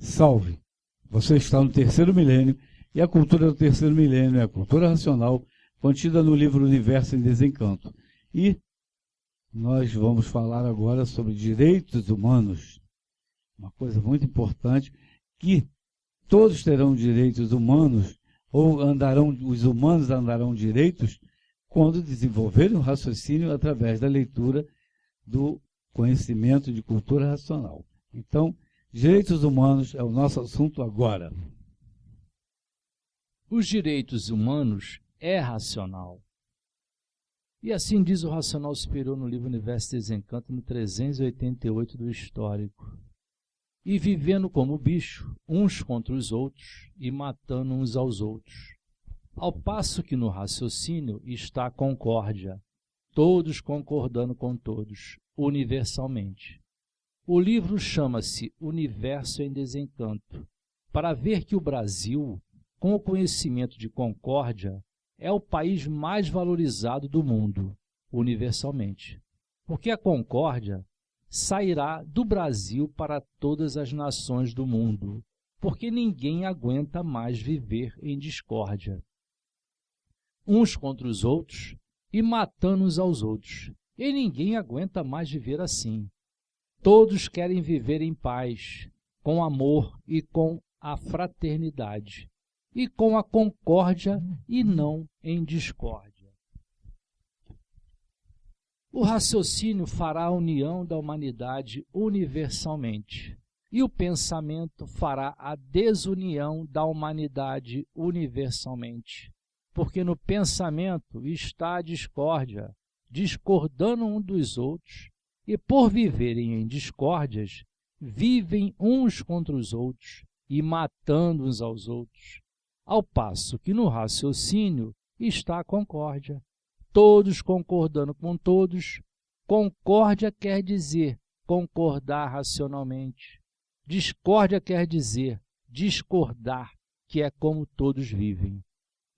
Salve! Você está no terceiro milênio e a cultura do terceiro milênio é a cultura racional contida no livro Universo em Desencanto. E nós vamos falar agora sobre direitos humanos. Uma coisa muito importante, que todos terão direitos humanos, ou os humanos andarão direitos, quando desenvolverem o raciocínio através da leitura do conhecimento de cultura racional. Então, direitos humanos é o nosso assunto agora. Os direitos humanos é racional. E assim diz o Racional Superior no livro Universo e Desencanto, no 388 do Histórico. E vivendo como bicho, uns contra os outros, e matando uns aos outros. Ao passo que no raciocínio está a concórdia, todos concordando com todos, universalmente. O livro chama-se Universo em Desencanto, para ver que o Brasil, com o conhecimento de concórdia, é o país mais valorizado do mundo, universalmente. Porque a concórdia sairá do Brasil para todas as nações do mundo, porque ninguém aguenta mais viver em discórdia. Uns contra os outros e matando uns aos outros. E ninguém aguenta mais viver assim. Todos querem viver em paz, com amor e com a fraternidade, e com a concórdia e não em discórdia. O raciocínio fará a união da humanidade universalmente, e o pensamento fará a desunião da humanidade universalmente, porque no pensamento está a discórdia, discordando um dos outros, e por viverem em discórdias, vivem uns contra os outros e matando uns aos outros, ao passo que no raciocínio está a concórdia, todos concordando com todos. Concórdia quer dizer concordar racionalmente, discórdia quer dizer discordar, que é como todos vivem,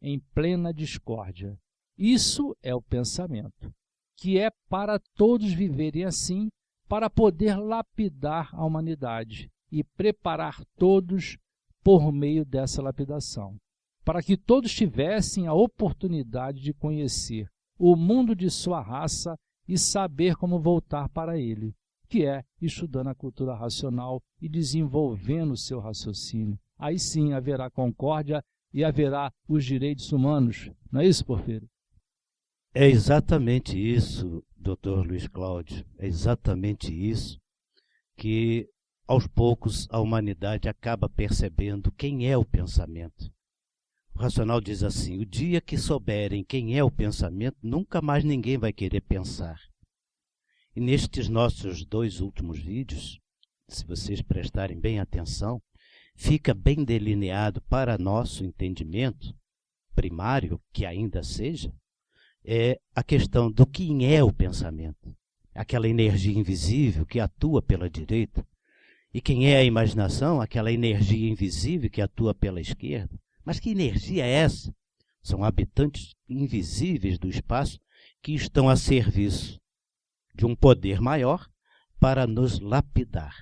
em plena discórdia. Isso é o pensamento, que é para todos viverem assim, para poder lapidar a humanidade e preparar todos por meio dessa lapidação, para que todos tivessem a oportunidade de conhecer o mundo de sua raça e saber como voltar para ele, que é estudando a cultura racional e desenvolvendo o seu raciocínio. Aí sim haverá concórdia e haverá os direitos humanos. Não é isso, Porfírio? É exatamente isso, Dr. Luiz Cláudio. É exatamente isso que, aos poucos, a humanidade acaba percebendo quem é o pensamento. O racional diz assim: o dia que souberem quem é o pensamento, nunca mais ninguém vai querer pensar. E nestes nossos 2 últimos vídeos, se vocês prestarem bem atenção, fica bem delineado para nosso entendimento primário, que ainda seja, é a questão do que é o pensamento. Aquela energia invisível que atua pela direita. E quem é a imaginação? Aquela energia invisível que atua pela esquerda. Mas que energia é essa? São habitantes invisíveis do espaço que estão a serviço de um poder maior para nos lapidar.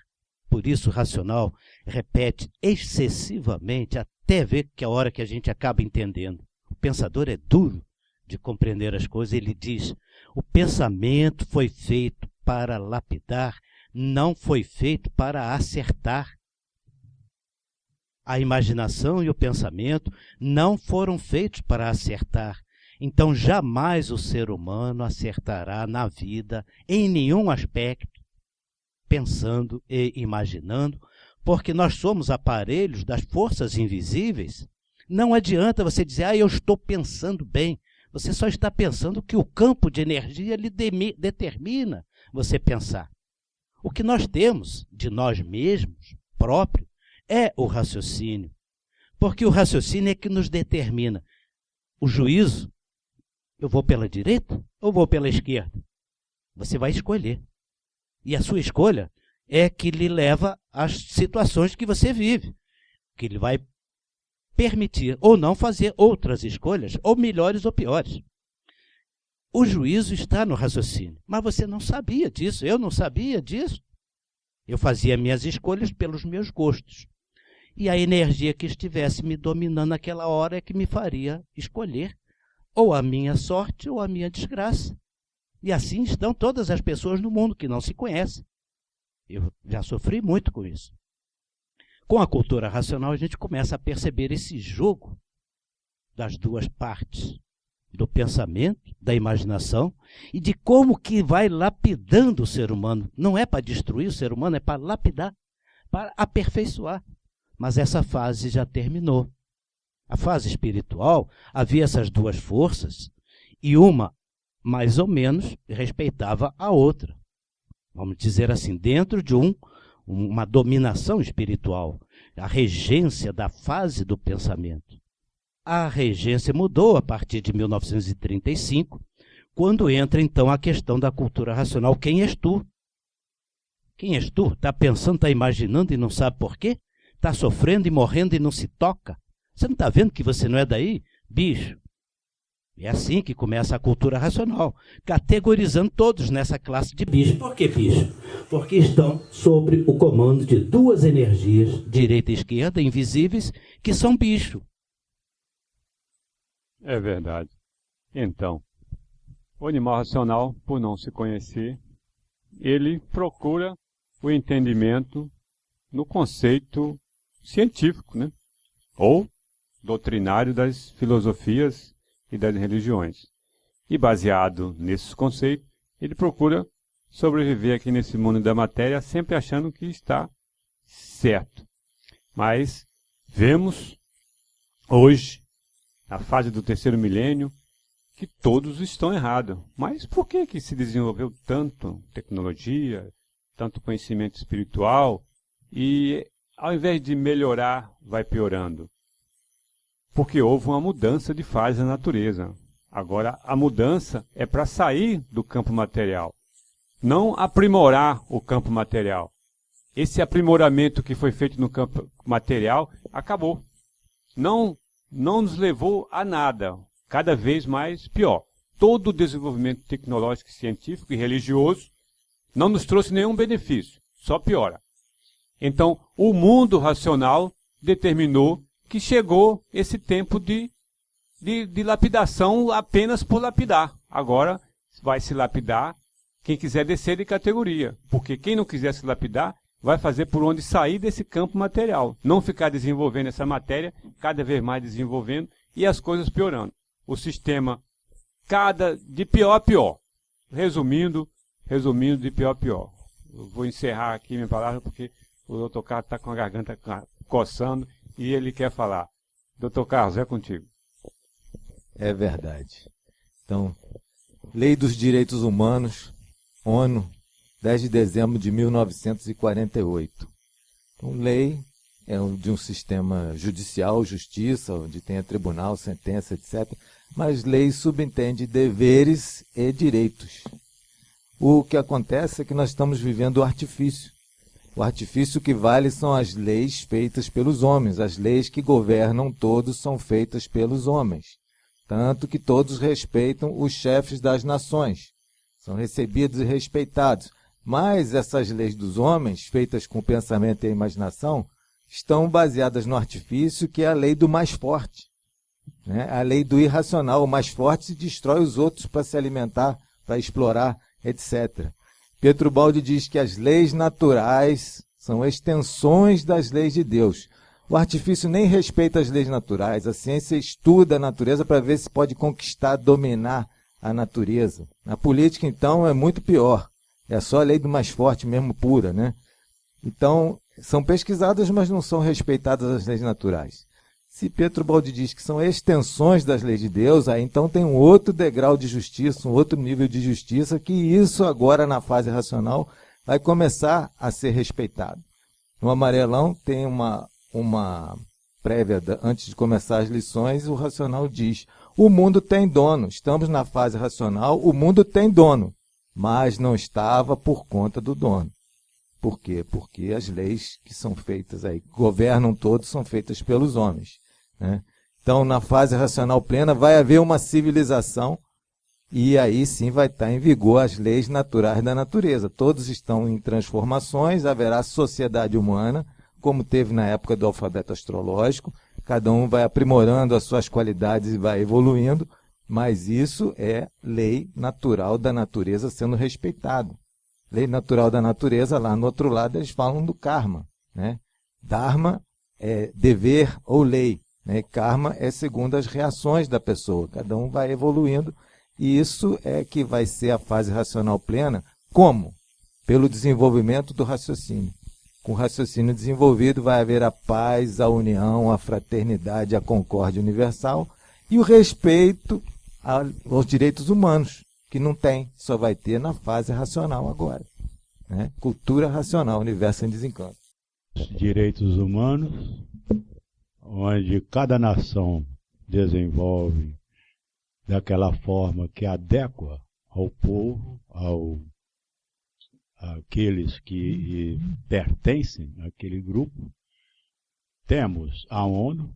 Por isso o racional repete excessivamente até ver que a hora que a gente acaba entendendo. O pensador é duro de compreender as coisas. Ele diz: o pensamento foi feito para lapidar, não foi feito para acertar. A imaginação e o pensamento não foram feitos para acertar. Então jamais o ser humano acertará na vida, em nenhum aspecto, pensando e imaginando, porque nós somos aparelhos das forças invisíveis. Não adianta você dizer: eu estou pensando bem. Você só está pensando que o campo de energia lhe determina você pensar. O que nós temos de nós mesmos, próprio, é o raciocínio. Porque o raciocínio é que nos determina o juízo. Eu vou pela direita ou vou pela esquerda? Você vai escolher. E a sua escolha é que lhe leva às situações que você vive, que lhe vai permitir ou não fazer outras escolhas, ou melhores ou piores. O juízo está no raciocínio, mas você não sabia disso, eu não sabia disso. Eu fazia minhas escolhas pelos meus gostos. e a energia que estivesse me dominando naquela hora é que me faria escolher ou a minha sorte ou a minha desgraça. E assim estão todas as pessoas no mundo que não se conhecem. Eu já sofri muito com isso. Com a cultura racional, a gente começa a perceber esse jogo das duas partes, do pensamento, da imaginação, e de como que vai lapidando o ser humano. Não é para destruir o ser humano, é para lapidar, para aperfeiçoar. Mas essa fase já terminou. A fase espiritual, havia essas duas forças, e uma, mais ou menos, respeitava a outra. Vamos dizer assim, dentro de uma dominação espiritual, a regência da fase do pensamento. A regência mudou a partir de 1935, quando entra então a questão da cultura racional. Quem és tu? Quem és tu? Está pensando, está imaginando e não sabe por quê? Está sofrendo e morrendo e não se toca? Você não está vendo que você não é daí? Bicho. É assim que começa a cultura racional, categorizando todos nessa classe de bicho. Por que bicho? Porque estão sob o comando de duas energias, direita e esquerda, invisíveis, que são bicho. É verdade. Então, o animal racional, por não se conhecer, ele procura o entendimento no conceito científico, né? Ou doutrinário das filosofias e das religiões. E baseado nesses conceitos, ele procura sobreviver aqui nesse mundo da matéria, sempre achando que está certo. Mas vemos hoje, na fase do terceiro milênio, que todos estão errados. Mas por que se desenvolveu tanto tecnologia, tanto conhecimento espiritual, e ao invés de melhorar, vai piorando? Porque houve uma mudança de fase na natureza. Agora, a mudança é para sair do campo material, não aprimorar o campo material. Esse aprimoramento que foi feito no campo material acabou. Não nos levou a nada, cada vez mais pior. Todo o desenvolvimento tecnológico, científico e religioso não nos trouxe nenhum benefício, só piora. Então, o mundo racional determinou que chegou esse tempo de lapidação apenas por lapidar. Agora vai se lapidar quem quiser descer de categoria, porque quem não quiser se lapidar vai fazer por onde sair desse campo material, não ficar desenvolvendo essa matéria, cada vez mais desenvolvendo e as coisas piorando. O sistema de pior a pior. Resumindo, de pior a pior. Eu vou encerrar aqui minha palavra porque o Dr. Carlos está com a garganta coçando e ele quer falar. Dr. Carlos, é contigo. É verdade. Então, Lei dos Direitos Humanos, ONU, 10 de dezembro de 1948. Então, lei é de um sistema judicial, justiça, onde tem tribunal, sentença, etc. Mas lei subentende deveres e direitos. O que acontece é que nós estamos vivendo o artifício. O artifício que vale são as leis feitas pelos homens. As leis que governam todos são feitas pelos homens. Tanto que todos respeitam os chefes das nações. São recebidos e respeitados. Mas essas leis dos homens, feitas com o pensamento e a imaginação, estão baseadas no artifício que é a lei do mais forte. Né? A lei do irracional. O mais forte se destrói os outros para se alimentar, para explorar, etc. Pietro Baldi diz que as leis naturais são extensões das leis de Deus. O artifício nem respeita as leis naturais. A ciência estuda a natureza para ver se pode conquistar, dominar a natureza. Na política, então, é muito pior. É só a lei do mais forte mesmo, pura, né? Então, são pesquisadas, mas não são respeitadas as leis naturais. Se Pietro Baldi diz que são extensões das leis de Deus, aí então tem um outro degrau de justiça, um outro nível de justiça, que isso agora na fase racional vai começar a ser respeitado. No Amarelão tem uma prévia, antes de começar as lições, o racional diz: o mundo tem dono, estamos na fase racional, o mundo tem dono, mas não estava por conta do dono. Por quê? Porque as leis que são feitas aí, governam todos, são feitas pelos homens. Né? Então, na fase racional plena, vai haver uma civilização e aí sim vai estar em vigor as leis naturais da natureza. Todos estão em transformações, haverá sociedade humana como teve na época do alfabeto astrológico, cada um vai aprimorando as suas qualidades e vai evoluindo, mas isso é lei natural da natureza sendo respeitado. Lei natural da natureza, lá no outro lado, eles falam do karma, né? Dharma é dever ou lei, né? Karma é segundo as reações da pessoa, cada um vai evoluindo, e isso é que vai ser a fase racional plena. Como? Pelo desenvolvimento do raciocínio. Com o raciocínio desenvolvido vai haver a paz, a união, a fraternidade, a concórdia universal e o respeito aos direitos humanos, que não tem, só vai ter na fase racional agora, né? Cultura racional, universo em desencanto. Direitos humanos, onde cada nação desenvolve daquela forma que adequa ao povo, àqueles que pertencem àquele grupo. Temos a ONU,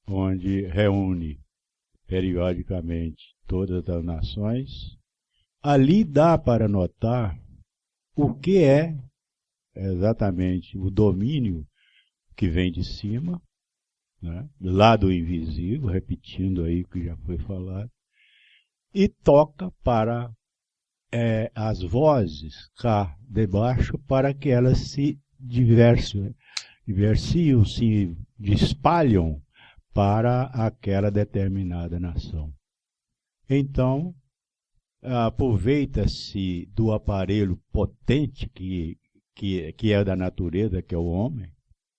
onde reúne periodicamente todas as nações. Ali dá para notar o que é exatamente o domínio que vem de cima, né, lá do invisível, repetindo aí o que já foi falado, e toca para as vozes cá debaixo para que elas se diversiam, se espalham para aquela determinada nação. Então, aproveita-se do aparelho potente que é da natureza, que é o homem.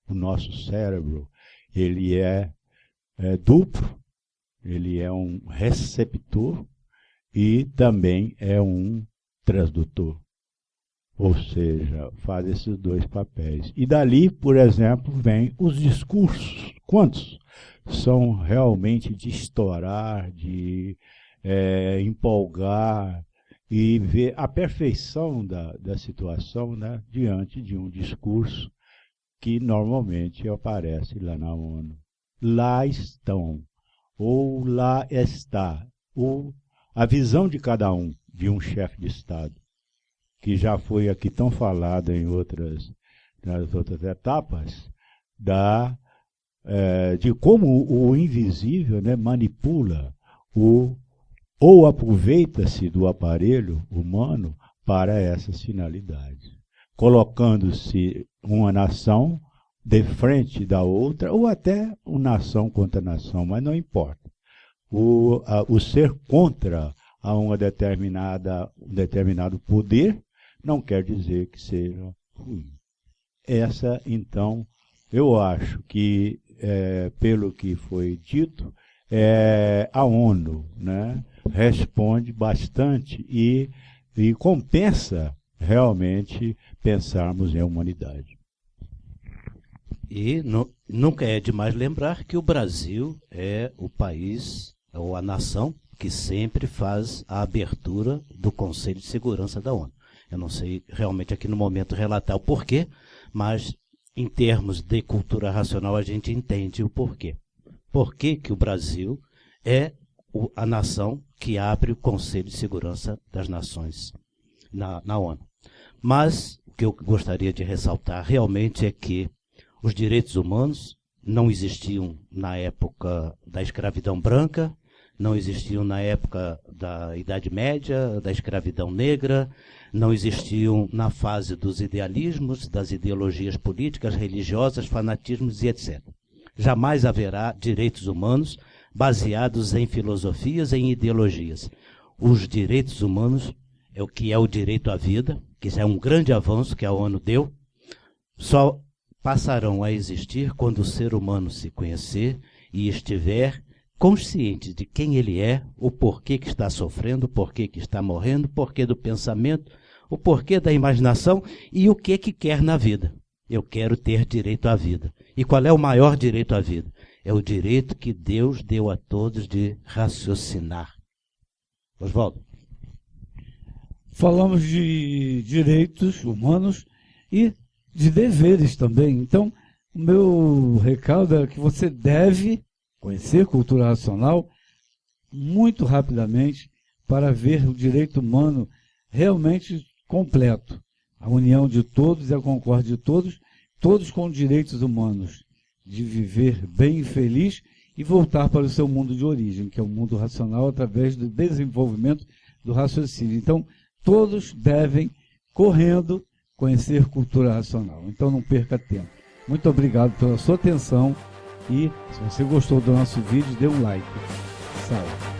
O nosso cérebro, ele é duplo, ele é um receptor e também é um transdutor. Ou seja, faz esses dois papéis. E dali, por exemplo, vem os discursos. Quantos são realmente de estourar, de empolgar e ver a perfeição da situação, né, diante de um discurso que normalmente aparece lá na ONU. Lá estão, ou lá está, ou a visão de cada um, de um chefe de Estado, que já foi aqui tão falada nas outras etapas, de como o invisível, né, manipula ou aproveita-se do aparelho humano para essas finalidades, colocando-se uma nação de frente da outra, ou até uma nação contra nação, mas não importa. O ser contra a um determinado poder não quer dizer que seja ruim. Essa, então, eu acho que, pelo que foi dito, a ONU, né, responde bastante e compensa realmente pensarmos em humanidade. E nunca é demais lembrar que o Brasil é o país, ou a nação, que sempre faz a abertura do Conselho de Segurança da ONU. Eu não sei realmente aqui no momento relatar o porquê, mas em termos de cultura racional a gente entende o porquê. Por que o Brasil é a nação que abre o Conselho de Segurança das Nações na ONU. Mas o que eu gostaria de ressaltar realmente é que os direitos humanos não existiam na época da escravidão branca, não existiam na época da Idade Média, da escravidão negra, não existiam na fase dos idealismos, das ideologias políticas, religiosas, fanatismos e etc. Jamais haverá direitos humanos baseados em filosofias, em ideologias. Os direitos humanos é o que é o direito à vida, que já é um grande avanço que a ONU deu, só passarão a existir quando o ser humano se conhecer e estiver consciente de quem ele é, o porquê que está sofrendo, o porquê que está morrendo, o porquê do pensamento, o porquê da imaginação e o que quer na vida. Eu quero ter direito à vida. E qual é o maior direito à vida? É o direito que Deus deu a todos de raciocinar. Oswaldo. Falamos de direitos humanos e de deveres também. Então, o meu recado é que você deve conhecer cultura racional muito rapidamente para ver o direito humano realmente completo. A união de todos e a concórdia de todos todos com direitos humanos de viver bem e feliz e voltar para o seu mundo de origem, que é o mundo racional, através do desenvolvimento do raciocínio. Então, todos devem, correndo, conhecer cultura racional. Então, não perca tempo. Muito obrigado pela sua atenção e, se você gostou do nosso vídeo, dê um like. Salve!